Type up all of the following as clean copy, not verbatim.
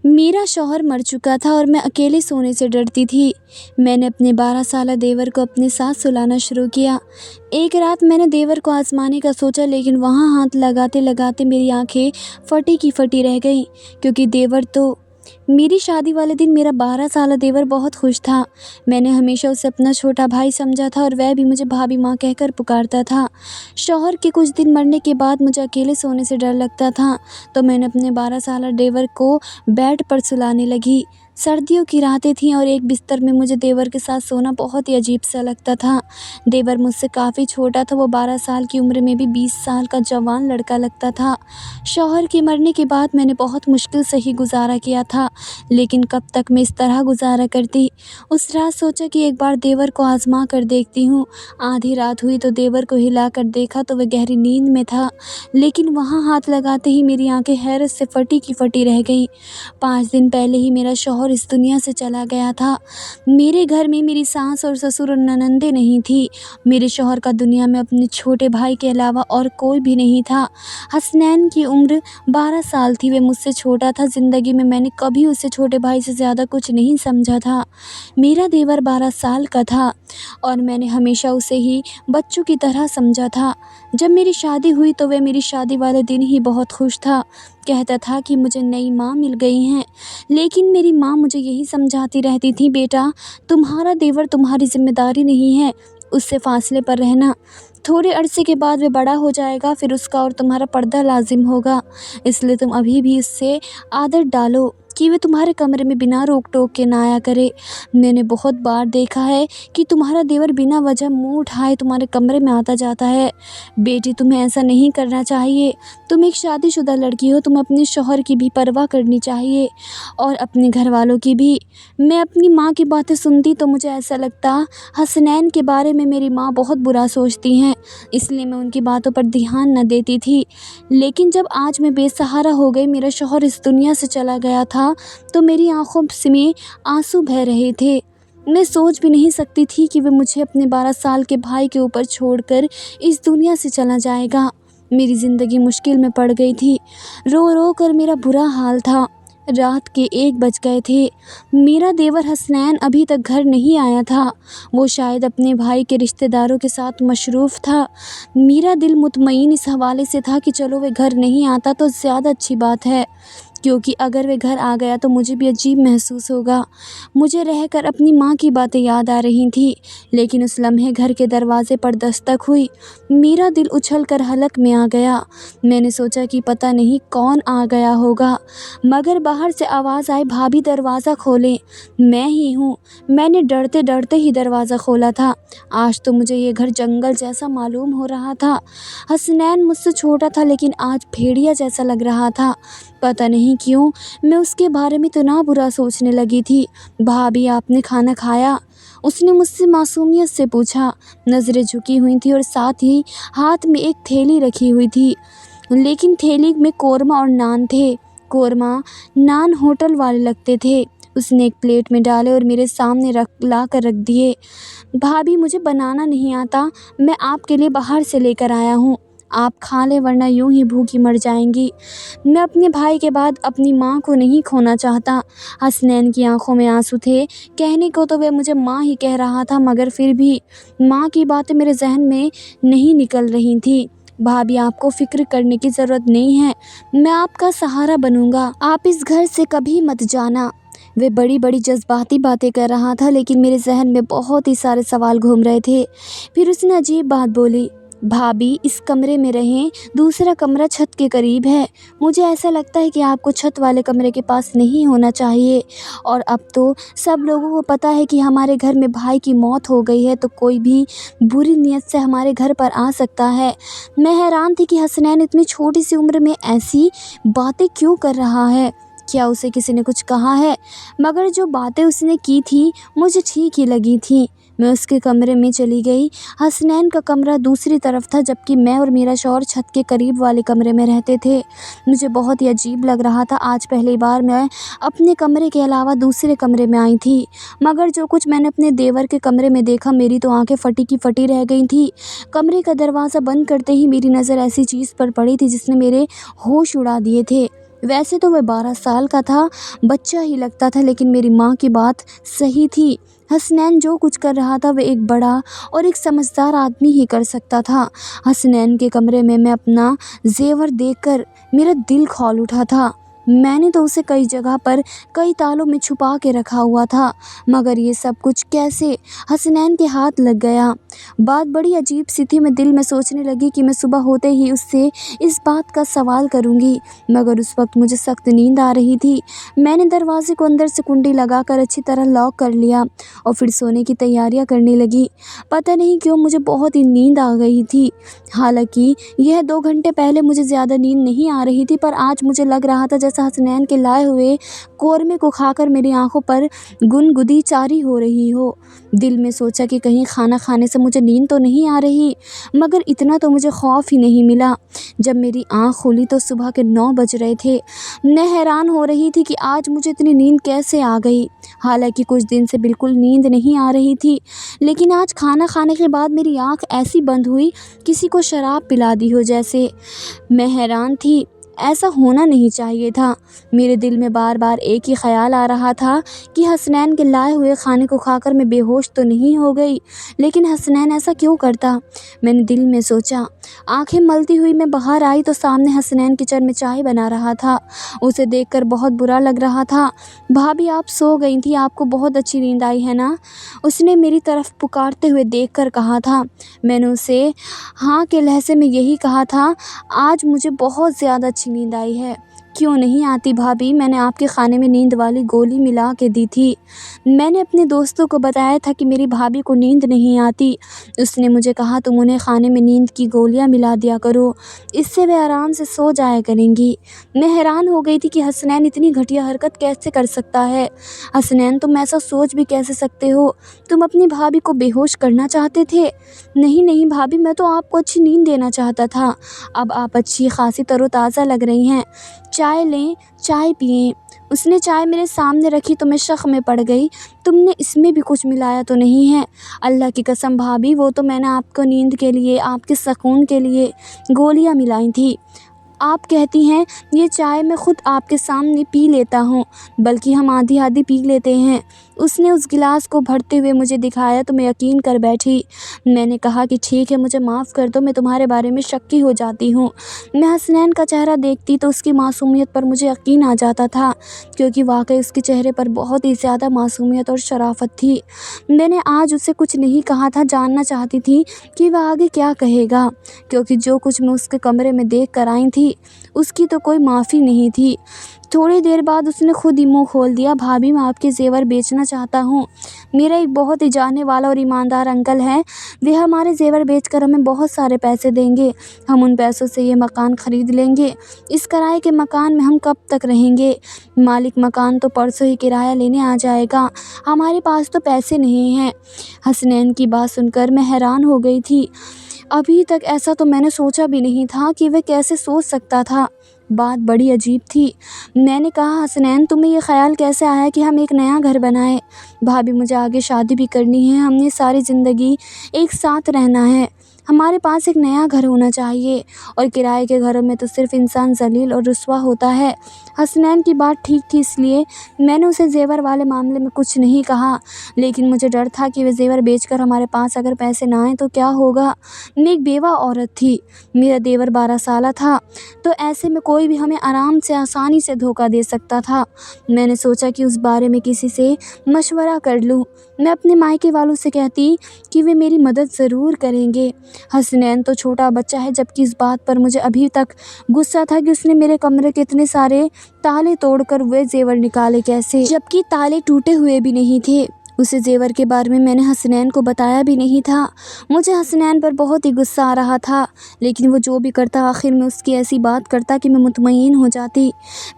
میرا شوہر مر چکا تھا اور میں اکیلے سونے سے ڈرتی تھی۔ میں نے اپنے 12 سالہ دیور کو اپنے ساتھ سلانا شروع کیا۔ ایک رات میں نے دیور کو آزمانے کا سوچا، لیکن وہاں ہاتھ لگاتے لگاتے میری آنکھیں پھٹی کی پھٹی رہ گئیں، کیونکہ دیور تو میری شادی والے دن میرا 12 سالہ دیور بہت خوش تھا۔ میں نے ہمیشہ اسے اپنا چھوٹا بھائی سمجھا تھا اور وہ بھی مجھے بھابھی ماں کہہ کر پکارتا تھا۔ شوہر کے کچھ دن مرنے کے بعد مجھے اکیلے سونے سے ڈر لگتا تھا، تو میں نے اپنے 12 سالہ دیور کو بیڈ پر سلانے لگی۔ سردیوں کی راتیں تھیں اور ایک بستر میں مجھے دیور کے ساتھ سونا بہت ہی عجیب سا لگتا تھا۔ دیور مجھ سے کافی چھوٹا تھا، وہ 12 سال کی عمر میں بھی 20 سال کا جوان لڑکا لگتا تھا۔ شوہر کے مرنے کے بعد میں نے بہت مشکل سے ہی گزارا کیا تھا، لیکن کب تک میں اس طرح گزارا کرتی۔ اس رات سوچا کہ ایک بار دیور کو آزما کر دیکھتی ہوں۔ آدھی رات ہوئی تو دیور کو ہلا کر دیکھا تو وہ گہری نیند میں تھا، لیکن وہاں ہاتھ لگاتے ہی میری آنکھیں حیرت سے پھٹی کی پھٹی رہ گئیں۔ 5 دن پہلے ہی میرا شوہر اس دنیا سے چلا گیا تھا۔ میرے گھر میں میری ساس اور سسر اور ننندیں نہیں تھی۔ میرے شوہر کا دنیا میں اپنے چھوٹے بھائی کے علاوہ اور کوئی بھی نہیں تھا۔ حسنین کی عمر 12 سال تھی، وہ مجھ سے چھوٹا تھا۔ زندگی میں نے کبھی اسے چھوٹے بھائی سے زیادہ کچھ نہیں سمجھا تھا۔ میرا دیور 12 سال کا تھا اور میں نے ہمیشہ اسے ہی بچوں کی طرح سمجھا تھا۔ جب میری شادی ہوئی تو وہ میری شادی والے دن ہی بہت خوش تھا، کہتا تھا کہ مجھے نئی ماں مل گئی ہیں۔ لیکن میری ماں مجھے یہی سمجھاتی رہتی تھی، بیٹا تمہارا دیور تمہاری ذمہ داری نہیں ہے، اس سے فاصلے پر رہنا۔ تھوڑے عرصے کے بعد وہ بڑا ہو جائے گا، پھر اس کا اور تمہارا پردہ لازم ہوگا، اس لیے تم ابھی بھی اس سے عادت ڈالو کہ وہ تمہارے کمرے میں بنا روک ٹوک کے نہ آیا کرے۔ میں نے بہت بار دیکھا ہے کہ تمہارا دیور بنا وجہ منہ اٹھائے تمہارے کمرے میں آتا جاتا ہے۔ بیٹی تمہیں ایسا نہیں کرنا چاہیے، تم ایک شادی شدہ لڑکی ہو، تم اپنے شوہر کی بھی پرواہ کرنی چاہیے اور اپنے گھر والوں کی بھی۔ میں اپنی ماں کی باتیں سنتی تو مجھے ایسا لگتا حسنین کے بارے میں میری ماں بہت برا سوچتی ہیں، اس لیے میں ان کی باتوں پر دھیان نہ دیتی تھی۔ لیکن جب آج میں بے سہارا ہو گئی، میرا شوہر اس دنیا سے چلا گیا تھا، تو میری آنکھوں میں آنسو بہہ رہے تھے۔ میں سوچ بھی نہیں سکتی تھی کہ وہ مجھے اپنے 12 سال کے بھائی کے اوپر چھوڑ کر اس دنیا سے چلا جائے گا۔ میری زندگی مشکل میں پڑ گئی تھی، رو رو کر میرا برا حال تھا۔ رات کے 1 بج گئے تھے۔ میرا دیور حسنین ابھی تک گھر نہیں آیا تھا، وہ شاید اپنے بھائی کے رشتہ داروں کے ساتھ مصروف تھا۔ میرا دل مطمئن اس حوالے سے تھا کہ چلو وہ گھر نہیں آتا تو زیادہ اچھی بات ہے، کیونکہ اگر وہ گھر آ گیا تو مجھے بھی عجیب محسوس ہوگا۔ مجھے رہ کر اپنی ماں کی باتیں یاد آ رہی تھیں، لیکن اس لمحے گھر کے دروازے پر دستک ہوئی۔ میرا دل اچھل کر حلق میں آ گیا۔ میں نے سوچا کہ پتہ نہیں کون آ گیا ہوگا، مگر باہر سے آواز آئی، بھابھی دروازہ کھولیں۔ میں ہی ہوں۔ میں نے ڈرتے ڈرتے ہی دروازہ کھولا تھا۔ آج تو مجھے یہ گھر جنگل جیسا معلوم ہو رہا تھا۔ حسنین مجھ سے چھوٹا تھا، لیکن آج بھیڑیا جیسا لگ رہا تھا۔ پتہ نہیں کیوں میں اس کے بارے میں اتنا برا سوچنے لگی تھی۔ بھابھی آپ نے کھانا کھایا؟ اس نے مجھ سے معصومیت سے پوچھا۔ نظریں جھکی ہوئی تھیں اور ساتھ ہی ہاتھ میں ایک تھیلی رکھی ہوئی تھی، لیکن تھیلی میں قورمہ اور نان تھے۔ قورمہ نان ہوٹل والے لگتے تھے۔ اس نے ایک پلیٹ میں ڈالے اور میرے سامنے لا کر رکھ دیے۔ بھابھی مجھے بنانا نہیں آتا، میں آپ کے لیے باہر سے لے کر آیا ہوں، آپ کھا لیں ورنہ یوں ہی بھوکی مر جائیں گی۔ میں اپنے بھائی کے بعد اپنی ماں کو نہیں کھونا چاہتا۔ حسنین کی آنکھوں میں آنسو تھے۔ کہنے کو تو وہ مجھے ماں ہی کہہ رہا تھا، مگر پھر بھی ماں کی باتیں میرے ذہن میں نہیں نکل رہی تھیں۔ بھابھی آپ کو فکر کرنے کی ضرورت نہیں ہے، میں آپ کا سہارا بنوں گا، آپ اس گھر سے کبھی مت جانا۔ وہ بڑی بڑی جذباتی باتیں کر رہا تھا، لیکن میرے ذہن میں بہت ہی سارے سوال گھوم رہے تھے۔ پھر اس نے عجیب بات بولی، بھابھی اس کمرے میں رہیں، دوسرا کمرہ چھت کے قریب ہے، مجھے ایسا لگتا ہے کہ آپ کو چھت والے کمرے کے پاس نہیں ہونا چاہیے، اور اب تو سب لوگوں کو پتہ ہے کہ ہمارے گھر میں بھائی کی موت ہو گئی ہے، تو کوئی بھی بری نیت سے ہمارے گھر پر آ سکتا ہے۔ میں حیران تھی کہ حسنین اتنی چھوٹی سی عمر میں ایسی باتیں کیوں کر رہا ہے، کیا اسے کسی نے کچھ کہا ہے؟ مگر جو باتیں اس نے کی تھی مجھے ٹھیک ہی لگی تھیں۔ میں اس کے کمرے میں چلی گئی۔ حسنین کا کمرہ دوسری طرف تھا، جبکہ میں اور میرا شوہر چھت کے قریب والے کمرے میں رہتے تھے۔ مجھے بہت ہی عجیب لگ رہا تھا، آج پہلی بار میں اپنے کمرے کے علاوہ دوسرے کمرے میں آئی تھی، مگر جو کچھ میں نے اپنے دیور کے کمرے میں دیکھا، میری تو آنکھیں پھٹی کی پھٹی رہ گئی تھیں۔ کمرے کا دروازہ بند کرتے ہی میری نظر ایسی چیز پر پڑی تھی جس نے میرے ہوش اڑا دیے تھے۔ ویسے تو وہ 12 سال کا تھا، بچہ ہی لگتا تھا، لیکن میری ماں کی بات صحیح تھی۔ حسنین جو کچھ کر رہا تھا وہ ایک بڑا اور ایک سمجھدار آدمی ہی کر سکتا تھا۔ حسنین کے کمرے میں اپنا زیور دیکھ کر میرا دل کھول اٹھا تھا۔ میں نے تو اسے کئی جگہ پر کئی تالوں میں چھپا کے رکھا ہوا تھا، مگر یہ سب کچھ کیسے حسنین کے ہاتھ لگ گیا؟ بات بڑی عجیب سی تھی۔ میں دل میں سوچنے لگی کہ میں صبح ہوتے ہی اس سے اس بات کا سوال کروں گی، مگر اس وقت مجھے سخت نیند آ رہی تھی۔ میں نے دروازے کو اندر سے کنڈی لگا کر اچھی طرح لاک کر لیا اور پھر سونے کی تیاریاں کرنے لگی۔ پتہ نہیں کیوں مجھے بہت ہی نیند آ گئی تھی، حالانکہ یہ 2 گھنٹے پہلے مجھے زیادہ نیند نہیں آ رہی تھی، پر آج مجھے لگ رہا تھا جیسا حسنین کے لائے ہوئے قورمے کو کھا کر میری آنکھوں پر گنگدی جاری ہو رہی ہو۔ دل میں سوچا کہ کہیں کھانا کھانے سے مجھے نیند تو نہیں آ رہی، مگر اتنا تو مجھے خوف ہی نہیں ملا۔ جب میری آنکھ کھلی تو صبح کے 9 بج رہے تھے۔ میں حیران ہو رہی تھی کہ آج مجھے اتنی نیند کیسے آ گئی، حالانکہ کچھ دن سے بالکل نیند نہیں آ رہی تھی، لیکن آج کھانا کھانے کے بعد میری آنکھ ایسی بند ہوئی کسی کو شراب پلا دی ہو جیسے۔ میں حیران تھی، ایسا ہونا نہیں چاہیے تھا۔ میرے دل میں بار بار ایک ہی خیال آ رہا تھا کہ حسنین کے لائے ہوئے کھانے کو کھا کر میں بے ہوش تو نہیں ہو گئی، لیکن حسنین ایسا کیوں کرتا؟ میں نے دل میں سوچا۔ آنکھیں ملتی ہوئی میں باہر آئی تو سامنے حسنین کچن میں چائے بنا رہا تھا۔ اسے دیکھ کر بہت برا لگ رہا تھا۔ بھابھی آپ سو گئی تھیں، آپ کو بہت اچھی نیند آئی ہے نا؟ اس نے میری طرف پکارتے ہوئے دیکھ کر کہا تھا۔ میں نے اسے ہاں کے لہجے میں یہی کہا تھا، آج مجھے بہت زیادہ اچھی نیند آئی ہے۔ کیوں نہیں آتی بھابھی؟ میں نے آپ کے کھانے میں نیند والی گولی ملا کے دی تھی۔ میں نے اپنے دوستوں کو بتایا تھا کہ میری بھابھی کو نیند نہیں آتی۔ اس نے مجھے کہا تم انہیں کھانے میں نیند کی گولیاں ملا دیا کرو، اس سے وہ آرام سے سو جایا کریں گی۔ میں حیران ہو گئی تھی کہ حسنین اتنی گھٹیا حرکت کیسے کر سکتا ہے۔ حسنین تم ایسا سوچ بھی کیسے سکتے ہو؟ تم اپنی بھابھی کو بے ہوش کرنا چاہتے تھے؟ نہیں بھابھی، میں تو آپ کو اچھی نیند دینا چاہتا تھا۔ اب آپ اچھی خاصی تر و تازہ لگ رہی ہیں، چائے لیں، چائے پئیں۔ اس نے چائے میرے سامنے رکھی تو میں شک میں پڑ گئی، تم نے اس میں بھی کچھ ملایا تو نہیں ہے؟ اللہ کی قسم بھابھی، وہ تو میں نے آپ کو نیند کے لیے، آپ کے سکون کے لیے گولیاں ملائی تھی۔ آپ کہتی ہیں یہ چائے میں خود آپ کے سامنے پی لیتا ہوں، بلکہ ہم آدھی آدھی پی لیتے ہیں۔ اس نے اس گلاس کو بھرتے ہوئے مجھے دکھایا تو میں یقین کر بیٹھی۔ میں نے کہا کہ ٹھیک ہے، مجھے معاف کر دو، میں تمہارے بارے میں شکی ہو جاتی ہوں۔ میں حسنین کا چہرہ دیکھتی تو اس کی معصومیت پر مجھے یقین آ جاتا تھا، کیونکہ واقعی اس کے چہرے پر بہت ہی زیادہ معصومیت اور شرافت تھی۔ میں نے آج اسے کچھ نہیں کہا تھا، جاننا چاہتی تھی کہ وہ آگے کیا کہے گا، کیونکہ جو کچھ میں اس کے کمرے میں دیکھ کر آئی تھی اس کی تو کوئی معافی نہیں تھی۔ تھوڑی دیر بعد اس نے خود ہی منہ کھول دیا، بھابھی میں آپ کے زیور بیچنا چاہتا ہوں۔ میرا ایک بہت ہی جاننے والا اور ایماندار انکل ہے، وہ ہمارے زیور بیچ کر ہمیں بہت سارے پیسے دیں گے۔ ہم ان پیسوں سے یہ مکان خرید لیں گے۔ اس کرائے کے مکان میں ہم کب تک رہیں گے؟ مالک مکان تو پرسوں ہی کرایہ لینے آ جائے گا، ہمارے پاس تو پیسے نہیں ہیں۔ حسنین کی بات سن کر میں حیران ہو گئی تھی۔ ابھی تک ایسا تو میں نے سوچا بھی نہیں تھا کہ وہ کیسے سوچ سکتا تھا۔ بات بڑی عجیب تھی۔ میں نے کہا حسنین تمہیں یہ خیال کیسے آیا کہ ہم ایک نیا گھر بنائیں؟ بھابھی مجھے آگے شادی بھی کرنی ہے، ہم نے ساری زندگی ایک ساتھ رہنا ہے، ہمارے پاس ایک نیا گھر ہونا چاہیے، اور کرائے کے گھروں میں تو صرف انسان ذلیل اور رسوا ہوتا ہے۔ حسنین کی بات ٹھیک تھی، اس لیے میں نے اسے زیور والے معاملے میں کچھ نہیں کہا، لیکن مجھے ڈر تھا کہ وہ زیور بیچ کر ہمارے پاس اگر پیسے نہ آئیں تو کیا ہوگا۔ میں ایک بیوہ عورت تھی، میرا دیور 12 سالہ تھا، تو ایسے میں کوئی بھی ہمیں آرام سے آسانی سے دھوکہ دے سکتا تھا۔ میں نے سوچا کہ اس بارے میں کسی سے مشورہ کر لوں۔ میں اپنے مائکے والوں سے کہتی کہ وہ میری مدد ضرور کریں گے۔ حسنین تو چھوٹا بچہ ہے، جبکہ اس بات پر مجھے ابھی تک غصہ تھا کہ اس نے میرے کمرے کے اتنے سارے تالے توڑ کر وہ زیور نکالے کیسے، جبکہ تالے ٹوٹے ہوئے بھی نہیں تھے۔ اسے زیور کے بارے میں نے حسنین کو بتایا بھی نہیں تھا۔ مجھے حسنین پر بہت ہی غصہ آ رہا تھا، لیکن وہ جو بھی کرتا آخر میں اس کی ایسی بات کرتا کہ میں مطمئن ہو جاتی۔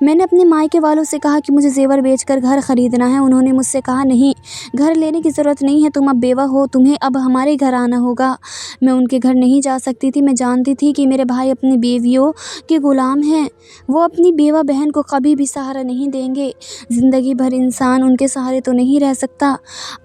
میں نے اپنے مائکے والوں سے کہا کہ مجھے زیور بیچ کر گھر خریدنا ہے۔ انہوں نے مجھ سے کہا نہیں، گھر لینے کی ضرورت نہیں ہے، تم اب بیوہ ہو، تمہیں اب ہمارے گھر آنا ہوگا۔ میں ان کے گھر نہیں جا سکتی تھی، میں جانتی تھی کہ میرے بھائی اپنی بیویوں کے غلام ہیں، وہ اپنی بیوہ بہن کو کبھی بھی سہارا نہیں دیں گے، زندگی بھر انسان ان کے سہارے تو نہیں رہ سکتا۔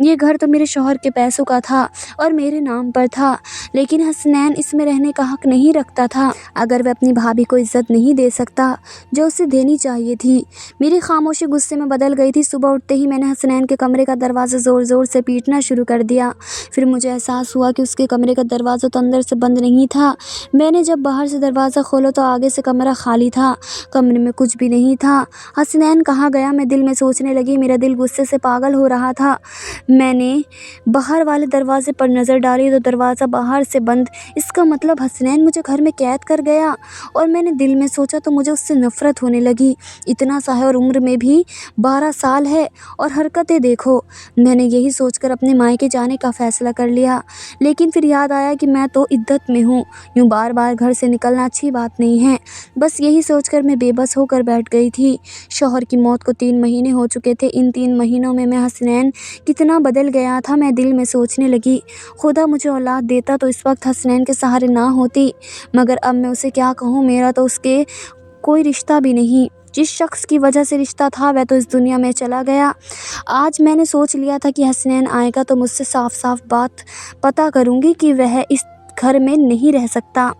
یہ گھر تو میرے شوہر کے پیسوں کا تھا اور میرے نام پر تھا، لیکن حسنین اس میں رہنے کا حق نہیں رکھتا تھا۔ اگر وہ اپنی بھابھی کو عزت نہیں دے سکتا جو اسے دینی چاہیے تھی۔ میری خاموشی غصے میں بدل گئی تھی۔ صبح اٹھتے ہی میں نے حسنین کے کمرے کا دروازہ زور زور سے پیٹنا شروع کر دیا۔ پھر مجھے احساس ہوا کہ اس کے کمرے کا دروازہ تو اندر سے بند نہیں تھا۔ میں نے جب باہر سے دروازہ کھولا تو آگے سے کمرہ خالی تھا، کمرے میں کچھ بھی نہیں تھا۔ حسنین کہاں گیا؟ میں دل میں سوچنے لگی۔ میرا دل غصے سے پاگل ہو رہا تھا۔ میں نے باہر والے دروازے پر نظر ڈالی تو دروازہ باہر سے بند۔ اس کا مطلب حسنین مجھے گھر میں قید کر گیا، اور میں نے دل میں سوچا تو مجھے اس سے نفرت ہونے لگی۔ اتنا سا ہے اور عمر میں بھی 12 سال ہے، اور حرکتیں دیکھو۔ میں نے یہی سوچ کر اپنے مائکے جانے کا فیصلہ کر لیا، لیکن پھر یاد آیا کہ میں تو عدت میں ہوں، یوں بار بار گھر سے نکلنا اچھی بات نہیں ہے۔ بس یہی سوچ کر میں بے بس ہو کر بیٹھ گئی تھی۔ شوہر کی موت کو 3 مہینے ہو چکے تھے۔ ان 3 مہینوں میں حسنین کتنا بدل گیا تھا۔ میں دل میں سوچنے لگی، خدا مجھے اولاد دیتا تو اس وقت حسنین کے سہارے نہ ہوتی، مگر اب میں اسے کیا کہوں؟ میرا تو اس کے کوئی رشتہ بھی نہیں۔ جس شخص کی وجہ سے رشتہ تھا وہ تو اس دنیا میں چلا گیا۔ آج میں نے سوچ لیا تھا کہ حسنین آئے گا تو مجھ سے صاف صاف بات پتہ کروں گی کہ وہ اس گھر میں نہیں رہ سکتا۔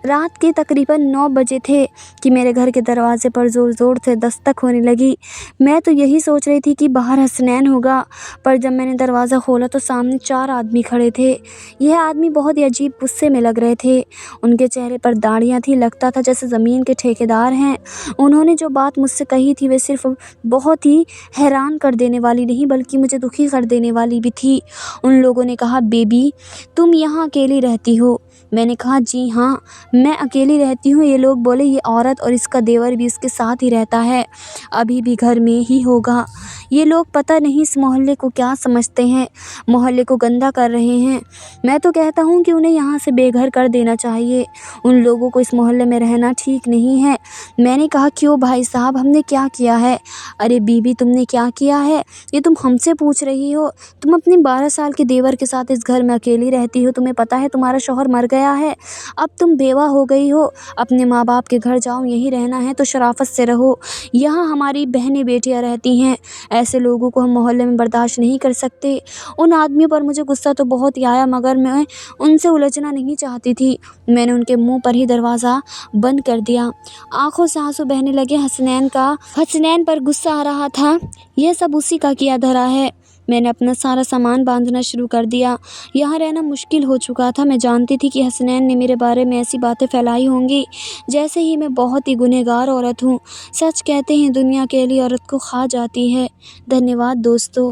رات کے تقریباً 9 بجے تھے کہ میرے گھر کے دروازے پر زور زور سے دستک ہونے لگی۔ میں تو یہی سوچ رہی تھی کہ باہر حسنین ہوگا، پر جب میں نے دروازہ کھولا تو سامنے 4 آدمی کھڑے تھے۔ یہ آدمی بہت ہی عجیب غصے میں لگ رہے تھے۔ ان کے چہرے پر داڑیاں تھیں، لگتا تھا جیسے زمین کے ٹھیکیدار ہیں۔ انہوں نے جو بات مجھ سے کہی تھی وہ صرف بہت ہی حیران کر دینے والی نہیں بلکہ مجھے دکھی کر دینے والی بھی تھی۔ ان لوگوں نے کہا، بیبی تم یہاں اکیلی رہتی ہو؟ میں نے کہا، جی ہاں میں اکیلی رہتی ہوں۔ یہ لوگ بولے، یہ عورت اور اس کا دیور بھی اس کے ساتھ ہی رہتا ہے، ابھی بھی گھر میں ہی ہوگا۔ یہ لوگ پتہ نہیں اس محلے کو کیا سمجھتے ہیں، محلے کو گندا کر رہے ہیں۔ میں تو کہتا ہوں کہ انہیں یہاں سے بے گھر کر دینا چاہیے۔ ان لوگوں کو اس محلے میں رہنا ٹھیک نہیں ہے۔ میں نے کہا، کیوں بھائی صاحب، ہم نے کیا کیا ہے؟ ارے بیوی تم نے کیا کیا ہے یہ تم ہم سے پوچھ رہی ہو؟ تم اپنے 12 سال کے دیور کے ساتھ اس گھر میں اکیلی رہتی ہو۔ تمہیں پتہ ہے تمہارا شوہر مر گیا ہے، اب تم بیوہ ہو گئی ہو۔ اپنے ماں باپ کے گھر جاؤ، یہیں رہنا ہے تو شرافت سے رہو۔ یہاں ہماری بہنیں بیٹیاں رہتی ہیں، ایسے لوگوں کو ہم محلے میں برداشت نہیں کر سکتے۔ ان آدمیوں پر مجھے غصہ تو بہت ہی آیا، مگر میں ان سے الجھنا نہیں چاہتی تھی۔ میں نے ان کے منہ پر ہی دروازہ بند کر دیا۔ آنکھوں سے آنسو بہنے لگے۔ حسنین پر غصہ آ رہا تھا، یہ سب اسی کا کیا دھرا ہے۔ میں نے اپنا سارا سامان باندھنا شروع کر دیا۔ یہاں رہنا مشکل ہو چکا تھا۔ میں جانتی تھی کہ حسنین نے میرے بارے میں ایسی باتیں پھیلائی ہوں گی جیسے ہی میں بہت ہی گنہگار عورت ہوں۔ سچ کہتے ہیں دنیا اکیلی عورت کو کھا جاتی ہے۔ دھنیہ واد دوستو۔